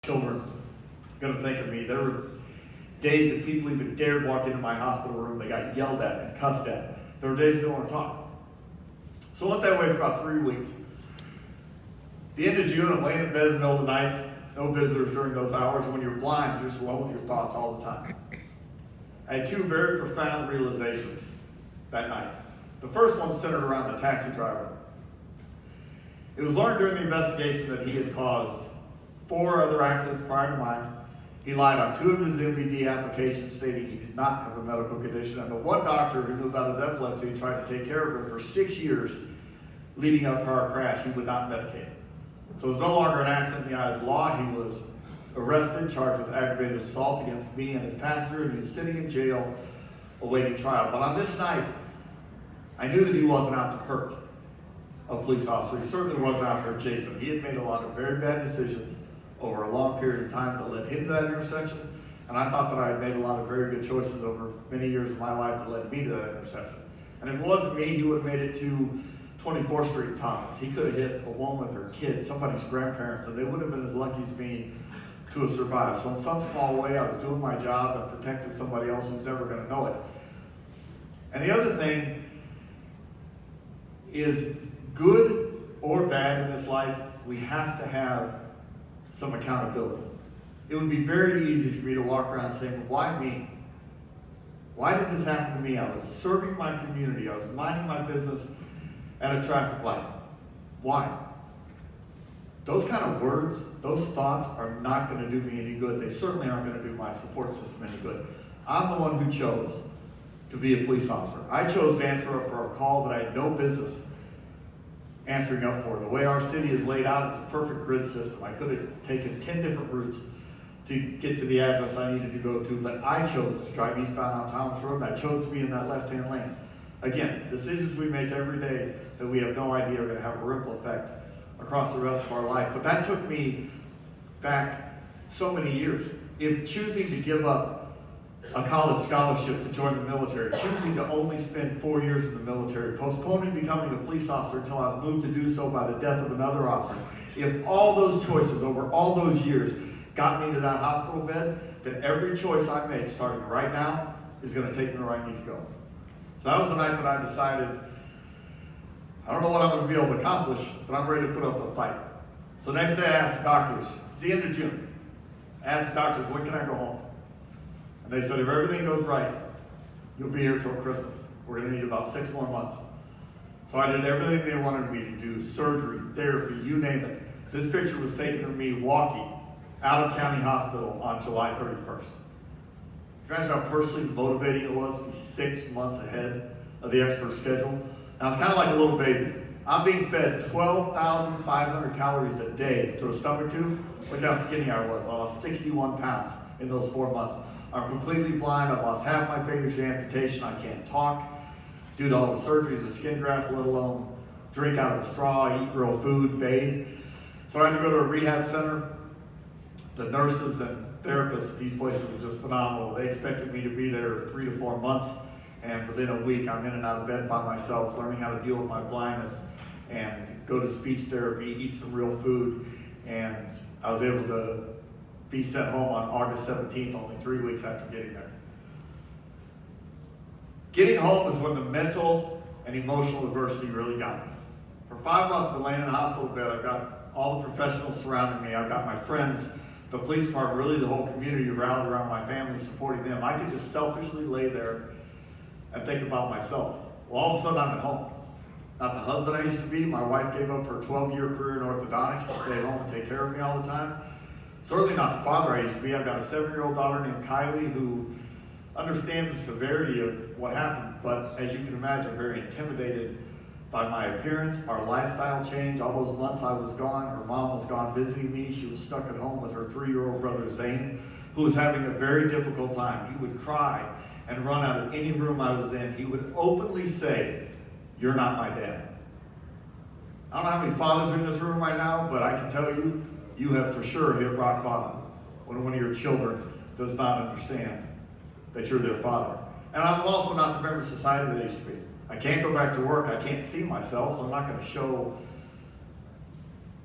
children going to think of me. There were days that people even dared walk into my hospital room. They got yelled at and cussed at. There were days they didn't want to talk. So I went that way for about 3 weeks. The end of June, I'm laying in bed in the middle of the night. No visitors during those hours. And when you're blind, you're just alone with your thoughts all the time. I had two very profound realizations that night. The first one centered around the taxi driver. It was learned during the investigation that he had caused 4 other accidents prior to mine. He lied on 2 of his MVD applications stating he did not have a medical condition. And the one doctor who knew about his epilepsy and tried to take care of him for 6 years leading up to our crash, he would not medicate. So it was no longer an accident in the eyes of law. He was arrested, charged with aggravated assault against me and his passenger, and he was sitting in jail awaiting trial. But on this night, I knew that he wasn't out to hurt a police officer. He certainly wasn't out to hurt Jason. He had made a lot of very bad decisions over a long period of time that led him to that intersection, and I thought that I had made a lot of very good choices over many years of my life that led me to that intersection. And if it wasn't me, he would have made it to 24th Street in Thomas. He could have hit a woman with her kid, somebody's grandparents, and they wouldn't have been as lucky as me to have survived. So in some small way, I was doing my job and protecting somebody else who's never going to know it. And the other thing is, good or bad in this life, we have to have some accountability. It would be very easy for me to walk around saying, why me? Why did this happen to me? I was serving my community. I was minding my business at a traffic light. Why? Those kind of words, those thoughts are not going to do me any good. They certainly aren't going to do my support system any good. I'm the one who chose to be a police officer. I chose to answer up for a call that I had no business answering up for. The way our city is laid out, it's a perfect grid system. I could have taken 10 different routes to get to the address I needed to go to, but I chose to drive eastbound on Thomas Road, and I chose to be in that left-hand lane. Again, decisions we make every day that we have no idea are going to have a ripple effect across the rest of our life. But that took me back so many years. If choosing to give up a college scholarship to join the military, choosing to only spend 4 years in the military, postponing becoming a police officer until I was moved to do so by the death of another officer, if all those choices over all those years got me to that hospital bed, then every choice I make starting right now is going to take me where I need to go. So that was the night that I decided, I don't know what I'm going to be able to accomplish, but I'm ready to put up a fight. So the next day I asked the doctors, it's the end of June, I asked the doctors, when can I go home? And they said, if everything goes right, you'll be here till Christmas. We're going to need about 6 more months. So I did everything they wanted me to do, surgery, therapy, you name it. This picture was taken of me walking out of County Hospital on July 31st. Imagine how personally motivating it was to be 6 months ahead of the expert schedule. Now it's kind of like a little baby. I'm being fed 12,500 calories a day to a stomach tube. Look how skinny I was. I lost 61 pounds in those 4 months. I'm completely blind. I've lost half my fingers to amputation. I can't talk due to all the surgeries of skin grafts, let alone drink out of a straw, eat real food, bathe. So I had to go to a rehab center. The nurses and therapists at these places were just phenomenal. They expected me to be there 3 to 4 months, and within a week I'm in and out of bed by myself, learning how to deal with my blindness and go to speech therapy, eat some real food, and I was able to be sent home on August 17th, only 3 weeks after getting there. Getting home is when the mental and emotional adversity really got me. For 5 months I've been laying in a hospital bed. I've got all the professionals surrounding me. I've got my friends, the police department, really the whole community rallied around my family, supporting them. I could just selfishly lay there and think about myself. Well, all of a sudden I'm at home. Not the husband I used to be. My wife gave up her 12-year career in orthodontics to stay home and take care of me all the time. Certainly not the father I used to be. I've got a 7-year-old daughter named Kylie who understands the severity of what happened, but as you can imagine, very intimidated by my appearance, our lifestyle change. All those months I was gone, her mom was gone visiting me. She was stuck at home with her 3-year-old brother Zane, who was having a very difficult time. He would cry and run out of any room I was in. He would openly say, "You're not my dad." I don't know how many fathers are in this room right now, but I can tell you, you have for sure hit rock bottom when one of your children does not understand that you're their father. And I'm also not the member of society that I used to be. I can't go back to work. I can't see myself, so I'm not going to show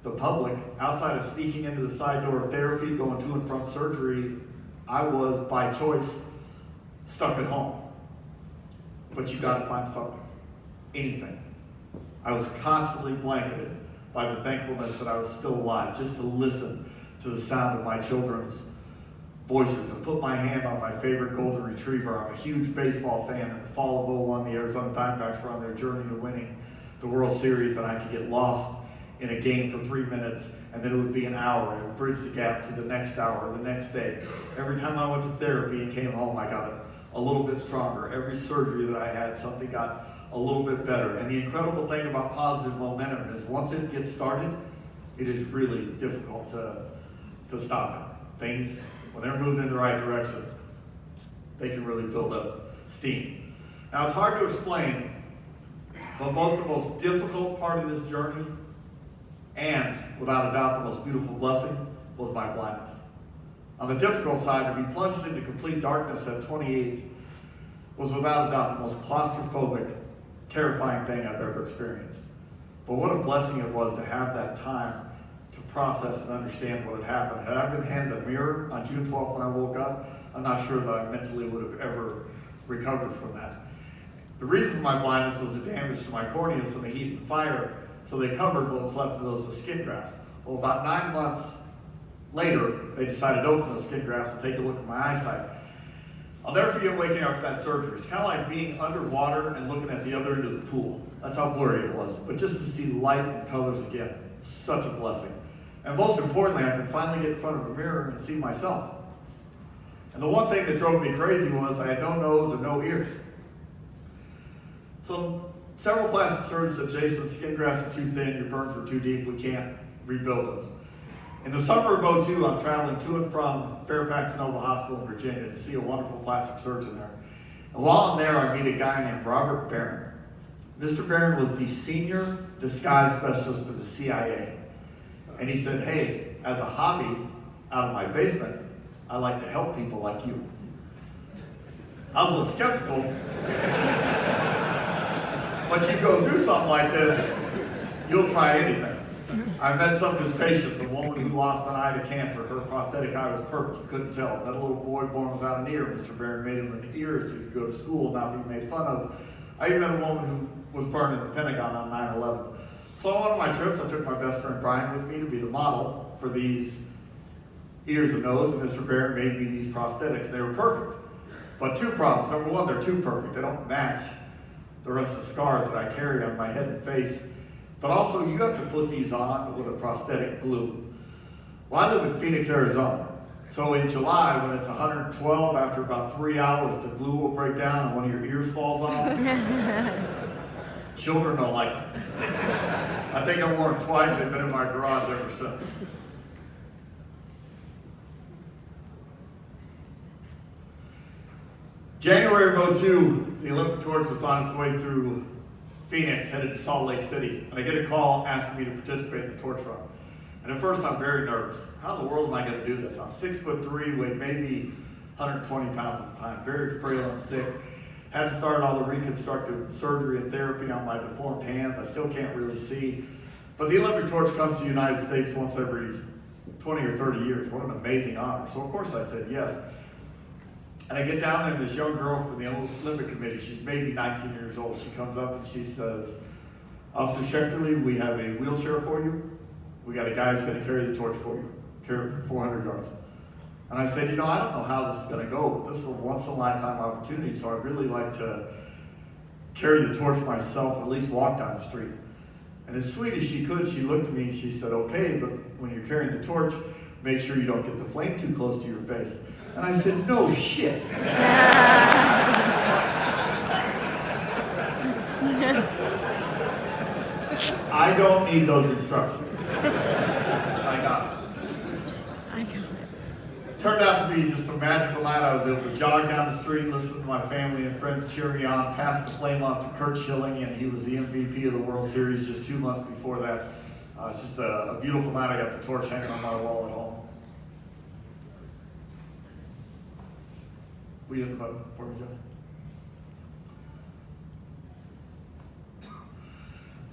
the public, outside of sneaking into the side door of therapy, going to and from surgery, I was, by choice, stuck at home. But you gotta find something, anything. I was constantly blanketed by the thankfulness that I was still alive, just to listen to the sound of my children's voices, to put my hand on my favorite golden retriever. I'm a huge baseball fan. In the fall of '01, the Arizona Diamondbacks were on their journey to winning the World Series, and I could get lost in a game for 3 minutes, and then it would be an hour, and it would bridge the gap to the next hour or the next day. Every time I went to therapy and came home, I got a little bit stronger. Every surgery that I had, something got a little bit better. And the incredible thing about positive momentum is once it gets started, it is really difficult to stop it. Things, when they're moving in the right direction, they can really build up steam. Now, it's hard to explain, but both the most difficult part of this journey and, without a doubt, the most beautiful blessing was my blindness. On the difficult side, to be plunged into complete darkness at 28 was without a doubt the most claustrophobic, terrifying thing I've ever experienced. But what a blessing it was to have that time to process and understand what had happened. Had I been handed a mirror on June 12th when I woke up, I'm not sure that I mentally would have ever recovered from that. The reason for my blindness was the damage to my corneas from the heat and fire, so they covered what was left of those with skin grafts. Well, about 9 months later, they decided to open the skin grafts and take a look at my eyesight. I'll never forget waking up after that surgery. It's kind of like being underwater and looking at the other end of the pool. That's how blurry it was. But just to see light and colors again, such a blessing. And most importantly, I could finally get in front of a mirror and see myself. And the one thing that drove me crazy was I had no nose and no ears. So several plastic surgeons said, Jason, skin grafts are too thin, your burns were too deep, we can't rebuild those. In the summer of '02, I'm traveling to and from Fairfax Nova Hospital in Virginia to see a wonderful plastic surgeon there. And while I'm there, I meet a guy named Robert Barron. Mr. Barron was the senior disguise specialist of the CIA. And he said, hey, as a hobby, out of my basement, I like to help people like you. I was a little skeptical. But you go through something like this, you'll try anything. I met some of his patients, a woman who lost an eye to cancer. Her prosthetic eye was perfect, you couldn't tell. Met a little boy born without an ear. Mr. Barron made him an ear so he could go to school and not be made fun of. I even met a woman who was burned in the Pentagon on 9/11. So on one of my trips, I took my best friend Brian with me to be the model for these ears and nose, and Mr. Barron made me these prosthetics. They were perfect. But two problems. Number one, they're too perfect. They don't match the rest of the scars that I carry on my head and face. But also, you have to put these on with a prosthetic glue. Well, I live in Phoenix, Arizona. So in July, when it's 112, after about 3 hours, the glue will break down and one of your ears falls off. Children don't like it. I think I wore them twice. They've been in my garage ever since. January of '02, the Olympic torch was on its way through Phoenix, headed to Salt Lake City, and I get a call asking me to participate in the torch run. And at first I'm very nervous. How in the world am I going to do this? I'm 6'3", weighed maybe 120 pounds at the time, very frail and sick. Hadn't started all the reconstructive surgery and therapy on my deformed hands. I still can't really see. But the Olympic torch comes to the United States once every 20 or 30 years. What an amazing honor. So of course I said yes. And I get down there, and this young girl from the Olympic Committee, she's maybe 19 years old, she comes up and she says, Officer Schechterle, we have a wheelchair for you. We got a guy who's going to carry the torch for you, carry it for 400 yards. And I said, I don't know how this is going to go, but this is a once-in-a-lifetime opportunity, so I'd really like to carry the torch myself, and at least walk down the street. And as sweet as she could, she looked at me and she said, okay, but when you're carrying the torch, make sure you don't get the flame too close to your face. And I said, no shit. I don't need those instructions. I got it. Turned out to be just a magical night. I was able to jog down the street, listen to my family and friends cheer me on, pass the flame off to Kurt Schilling, and he was the MVP of the World Series just 2 months before that. It's just a beautiful night. I got the torch hanging on my wall at home. Will you hit the button for me, Jeff?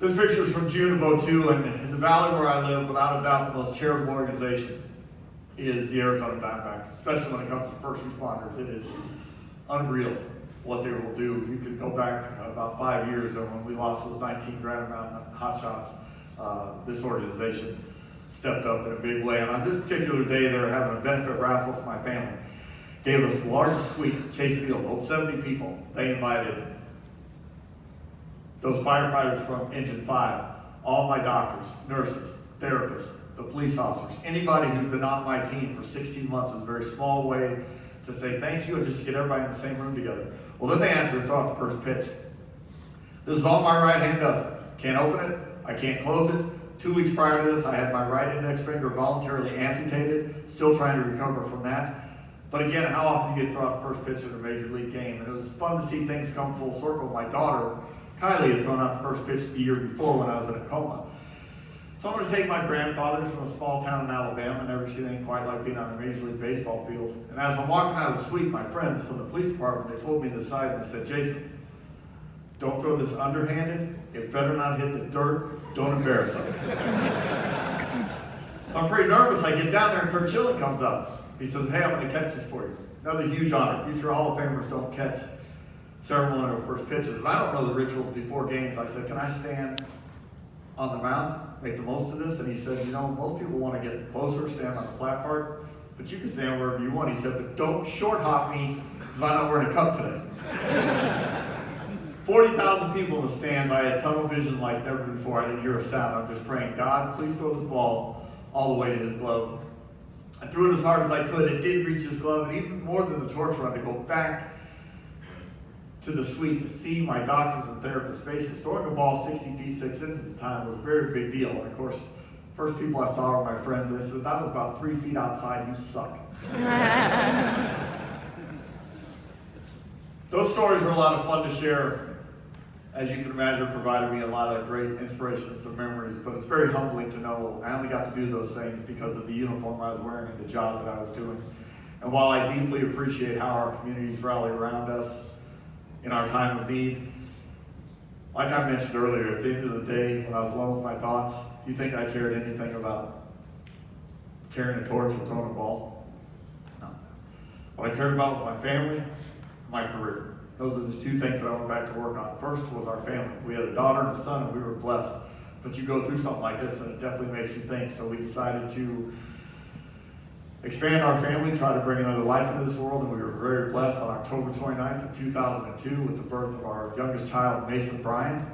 This picture is from June of '02, and in the the valley where I live, without a doubt, the most charitable organization is the Arizona Diamondbacks, especially when it comes to first responders. It is unreal what they will do. You could go back about 5 years, and when we lost those 19 Granite Mountain hot shots, this organization stepped up in a big way. And on this particular day, they were having a benefit raffle for my family. Gave us the largest suite at Chase Field, holds 70 people. They invited those firefighters from Engine 5, all my doctors, nurses, therapists, the police officers, anybody who'd been on my team for 16 months is a very small way to say thank you and just to get everybody in the same room together. Well, then they asked me to throw out the first pitch. This is all my right hand does. Can't open it, I can't close it. 2 weeks prior to this, I had my right index finger voluntarily amputated, still trying to recover from that. But again, how often do you get to throw out the first pitch in a major league game? And it was fun to see things come full circle. My daughter, Kylie, had thrown out the first pitch the year before when I was in a coma. So I'm going to take my grandfather from a small town in Alabama, never seen anything quite like being on a Major League Baseball field. And as I'm walking out of the suite, my friends from the police department, they pulled me to the side and they said, Jason, don't throw this underhanded. It better not hit the dirt. Don't embarrass us. So I'm pretty nervous. I get down there and Kurt Schilling comes up. He says, hey, I'm going to catch this for you. Another huge honor. Future Hall of Famers don't catch ceremonial first pitches. And I don't know the rituals before games. I said, can I stand on the mound, make the most of this? And he said, you know, most people want to get closer, stand on the flat part, but you can stand wherever you want. He said, but don't short hop me because I'm not wearing a cup today. 40,000 people in the stands. I had tunnel vision like never before. I didn't hear a sound. I'm just praying, God, please throw this ball all the way to his glove. I threw it as hard as I could. It did reach his glove, and even more than the torch run, to go back to the suite to see my doctors and therapists' faces. Throwing a ball 60 feet 6 inches at the time was a very big deal. And of course, first people I saw were my friends. They said, that was about 3 feet outside. You suck. Those stories were a lot of fun to share. As you can imagine, provided me a lot of great inspiration and some memories, but it's very humbling to know I only got to do those things because of the uniform I was wearing and the job that I was doing. And while I deeply appreciate how our communities rally around us in our time of need, like I mentioned earlier, at the end of the day, when I was alone with my thoughts, do you think I cared anything about carrying a torch and throwing a ball? No. What I cared about was my family, my career. Those are the two things that I went back to work on. First was our family. We had a daughter and a son, and we were blessed. But you go through something like this, and it definitely makes you think. So we decided to expand our family, try to bring another life into this world, and we were very blessed on October 29th of 2002 with the birth of our youngest child, Mason Bryan.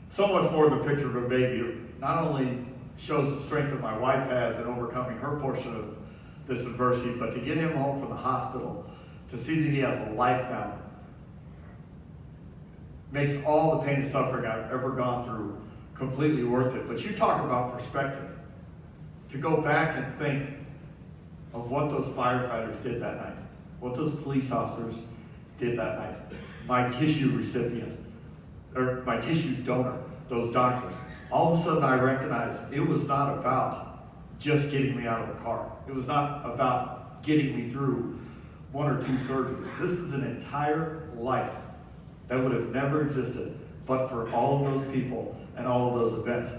So much more than a picture of a baby. It not only shows the strength that my wife has in overcoming her portion of this adversity, but to get him home from the hospital, to see that he has a life now, makes all the pain and suffering I've ever gone through completely worth it. But you talk about perspective. To go back and think of what those firefighters did that night, what those police officers did that night, my tissue recipient, or my tissue donor, those doctors. All of a sudden I recognized it was not about just getting me out of a car. It was not about getting me through 1 or 2 surgeries. This is an entire life that would have never existed but for all of those people and all of those events.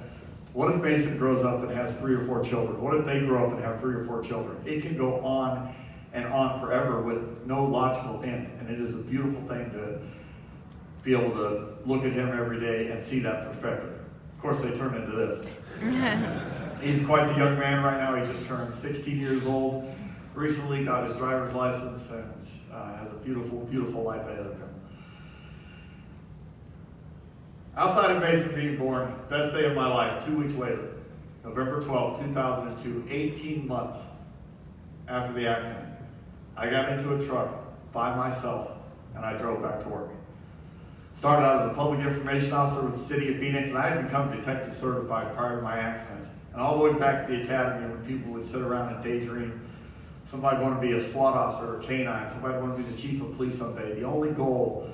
What if Mason grows up and has 3 or 4 children? What if they grow up and have 3 or 4 children? It can go on and on forever with no logical end. And it is a beautiful thing to be able to look at him every day and see that perspective. Of course, they turn into this. He's quite the young man right now. He just turned 16 years old. Recently got his driver's license and has a beautiful, beautiful life ahead of him. Outside of Mason being born, best day of my life, 2 weeks later, November 12, 2002, 18 months after the accident, I got into a truck by myself and I drove back to work. Started out as a public information officer with the city of Phoenix, and I had become detective certified prior to my accident. And all the way back to the academy, when people would sit around and daydream, somebody wanted to be a SWAT officer or canine, somebody wanted to be the chief of police someday. The only goal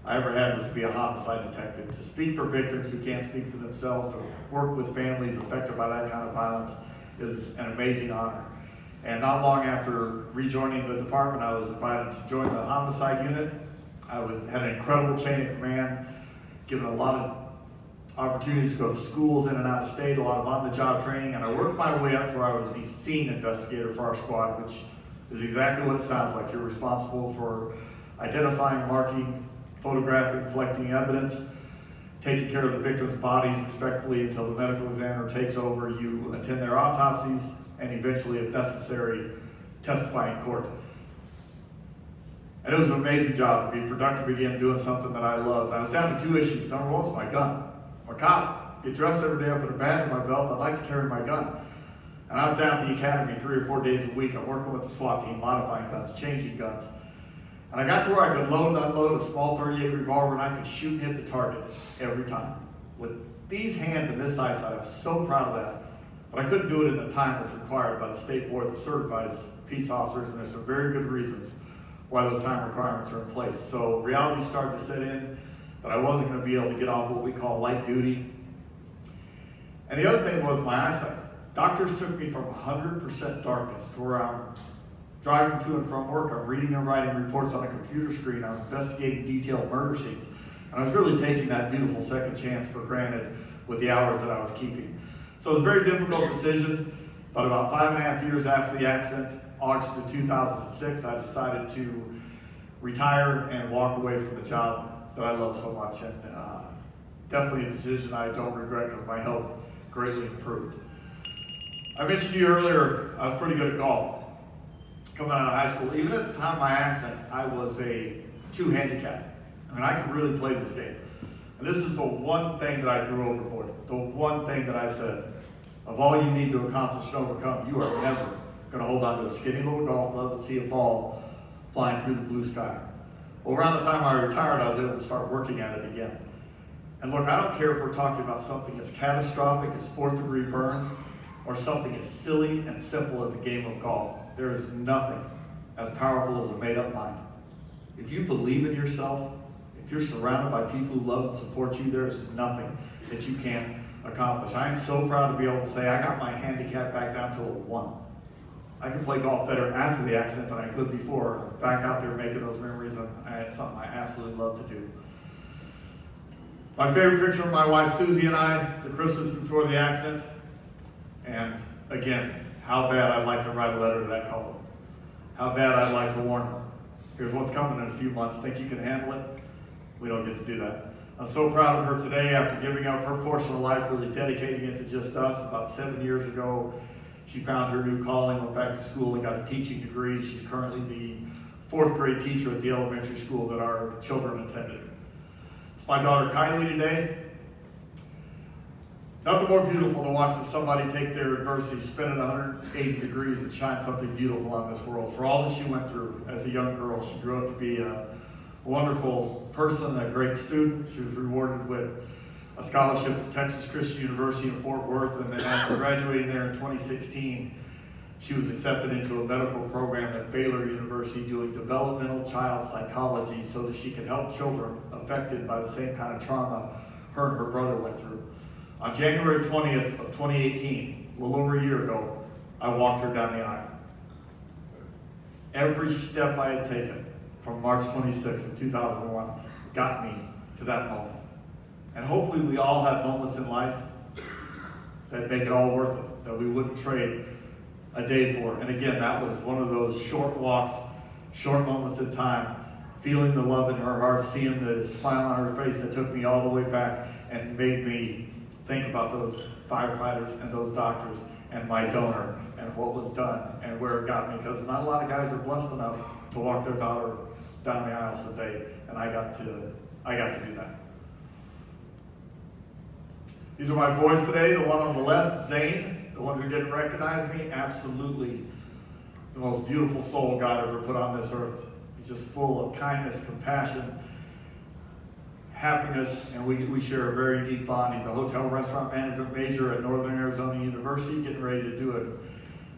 I ever had was to be a homicide detective, to speak for victims who can't speak for themselves, to work with families affected by that kind of violence is an amazing honor. And not long after rejoining the department, I was invited to join the homicide unit. I had an incredible chain of command, given a lot of opportunities to go to schools in and out of state, a lot of on-the-job training, and I worked my way up to where I was the scene investigator for our squad, which is exactly what it sounds like. You're responsible for identifying, marking, photographing, collecting evidence, taking care of the victims' bodies respectfully until the medical examiner takes over. You attend their autopsies, and eventually, if necessary, testify in court. And it was an amazing job to be productive again, doing something that I loved. I was down to two issues. Number one was my gun. I'm a cop. Get dressed every day, I put a badge on my belt. I'd like to carry my gun. And I was down at the academy 3 or 4 days a week. I'm working with the SWAT team, modifying guns, changing guns. And I got to where I could load and unload a small .38 revolver, and I could shoot and hit the target every time. With these hands and this eyesight, I was so proud of that. But I couldn't do it in the time that's required by the state board that certifies peace officers, and there's some very good reasons why those time requirements are in place. So reality started to set in that I wasn't going to be able to get off what we call light duty. And the other thing was my eyesight. Doctors took me from 100% darkness to where I'm driving to and from work, I'm reading and writing reports on a computer screen, I'm investigating detailed murder scenes. And I was really taking that beautiful second chance for granted with the hours that I was keeping. So it was a very difficult decision, but about 5.5 years after the accident, August of 2006, I decided to retire and walk away from the job that I love so much. And definitely a decision I don't regret because my health greatly improved. I mentioned to you earlier, I was pretty good at golf. Coming out of high school, even at the time of my accident, I was a 2 handicap. I mean, I could really play this game. And this is the one thing that I threw overboard. The one thing that I said, of all you need to accomplish and overcome, you are never going to hold on to a skinny little golf club and see a ball flying through the blue sky. Well, around the time I retired, I was able to start working at it again. And look, I don't care if we're talking about something as catastrophic as 4th-degree burns or something as silly and simple as a game of golf. There is nothing as powerful as a made-up mind. If you believe in yourself, if you're surrounded by people who love and support you, there is nothing that you can't accomplish. I am so proud to be able to say I got my handicap back down to a 1. I can play golf better after the accident than I could before. I was back out there making those memories, and it's something I absolutely love to do. My favorite picture of my wife Susie and I, the Christmas before the accident, and again, how bad I'd like to write a letter to that couple. How bad I'd like to warn them. Here's what's coming in a few months. Think you can handle it? We don't get to do that. I'm so proud of her today after giving up her portion of life, really dedicating it to just us. About 7 years ago, she found her new calling, went back to school and got a teaching degree. She's currently the 4th grade teacher at the elementary school that our children attended. It's my daughter Kylie today. Nothing more beautiful than watching somebody take their adversity, spin it 180 degrees and shine something beautiful on this world. For all that she went through as a young girl, she grew up to be a wonderful person, a great student. She was rewarded with a scholarship to Texas Christian University in Fort Worth, and then after graduating there in 2016, she was accepted into a medical program at Baylor University doing developmental child psychology so that she could help children affected by the same kind of trauma her and her brother went through. On January 20th of 2018, a little over a year ago, I walked her down the aisle. Every step I had taken from March 26th of 2001 got me to that moment. And hopefully we all have moments in life that make it all worth it, that we wouldn't trade a day for. And again, that was one of those short walks, short moments in time, feeling the love in her heart, seeing the smile on her face that took me all the way back and made me think about those firefighters and those doctors and my donor and what was done and where it got me, because not a lot of guys are blessed enough to walk their daughter down the aisle today, and I got to do that. These are my boys today. The one on the left, Zane, the one who didn't recognize me, absolutely the most beautiful soul God ever put on this earth. He's just full of kindness, compassion, happiness, and we share a very deep bond. He's a hotel restaurant management major at Northern Arizona University, getting ready to do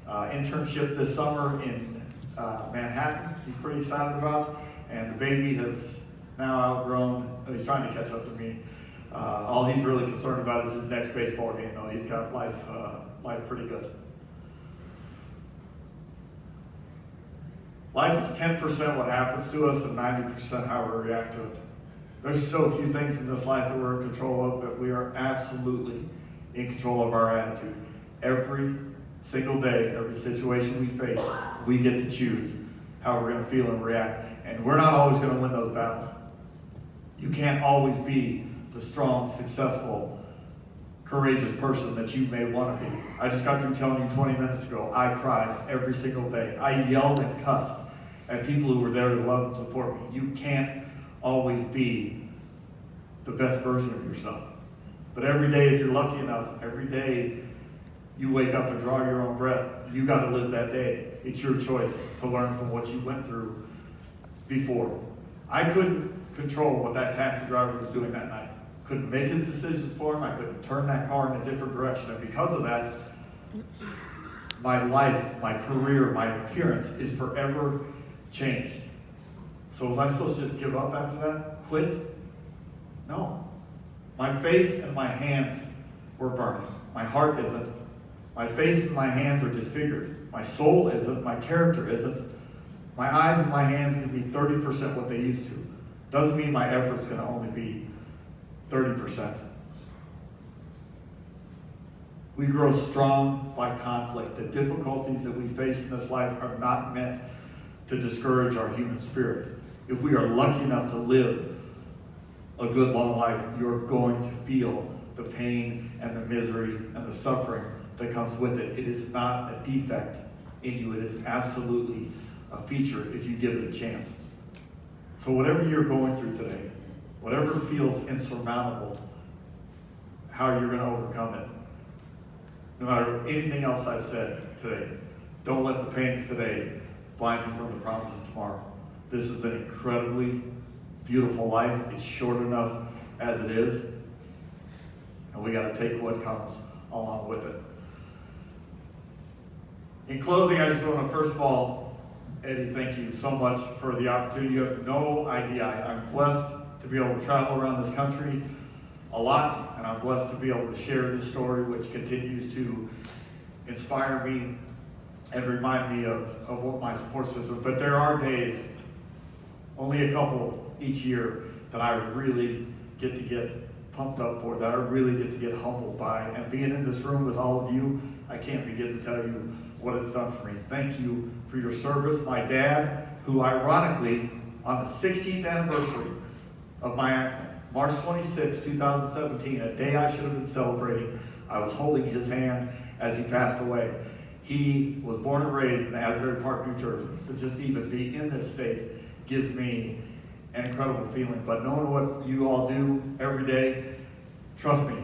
an internship this summer in Manhattan. He's pretty excited about, and the baby has now outgrown. He's trying to catch up to me. All he's really concerned about is his next baseball game, though. He's got life pretty good. Life is 10% what happens to us and 90% how we react to it. There's so few things in this life that we're in control of, but we are absolutely in control of our attitude. Every single day, every situation we face, we get to choose how we're going to feel and react. And we're not always going to win those battles. You can't always be the strong, successful, courageous person that you may want to be. I just got through telling you 20 minutes ago, I cried every single day. I yelled and cussed at people who were there to love and support me. You can't always be the best version of yourself. But every day, if you're lucky enough, every day you wake up and draw your own breath, you got to live that day. It's your choice to learn from what you went through before. I couldn't control what that taxi driver was doing that night. Couldn't make his decisions for him. I couldn't turn that car in a different direction. And because of that, my life, my career, my appearance is forever changed. So was I supposed to just give up after that? Quit? No. My face and my hands were burning. My heart isn't. My face and my hands are disfigured. My soul isn't. My character isn't. My eyes and my hands can be 30% what they used to. Doesn't mean my effort's going to only be 30%. We grow strong by conflict. The difficulties that we face in this life are not meant to discourage our human spirit. If we are lucky enough to live a good long life, you're going to feel the pain and the misery and the suffering that comes with it. It is not a defect in you. It is absolutely a feature if you give it a chance. So whatever you're going through today, whatever feels insurmountable, how you're going to overcome it. No matter anything else I've said today, don't let the pain of today blind you from the promises of tomorrow. This is an incredibly beautiful life. It's short enough as it is, and we got to take what comes along with it. In closing, I just want to, first of all, Eddie, thank you so much for the opportunity. You have no idea. I'm blessed to be able to travel around this country a lot, and I'm blessed to be able to share this story, which continues to inspire me and remind me of what my support system. But there are days, only a couple each year, that I really get to get pumped up for, that I really get to get humbled by. And being in this room with all of you, I can't begin to tell you what it's done for me. Thank you for your service. My dad, who ironically, on the 16th anniversary of my accident, March 26, 2017, a day I should have been celebrating, I was holding his hand as he passed away. He was born and raised in Asbury Park, New Jersey, so just to even be in this state gives me an incredible feeling. But knowing what you all do every day, trust me,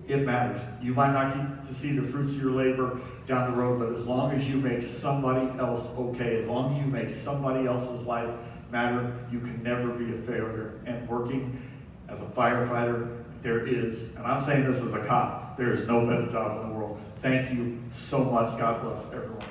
it matters. You might not get to see the fruits of your labor down the road, but as long as you make somebody else okay, as long as you make somebody else's life matter, you can never be a failure. And working as a firefighter, there is, and I'm saying this as a cop, there is no better job in the world. Thank you so much. God bless everyone.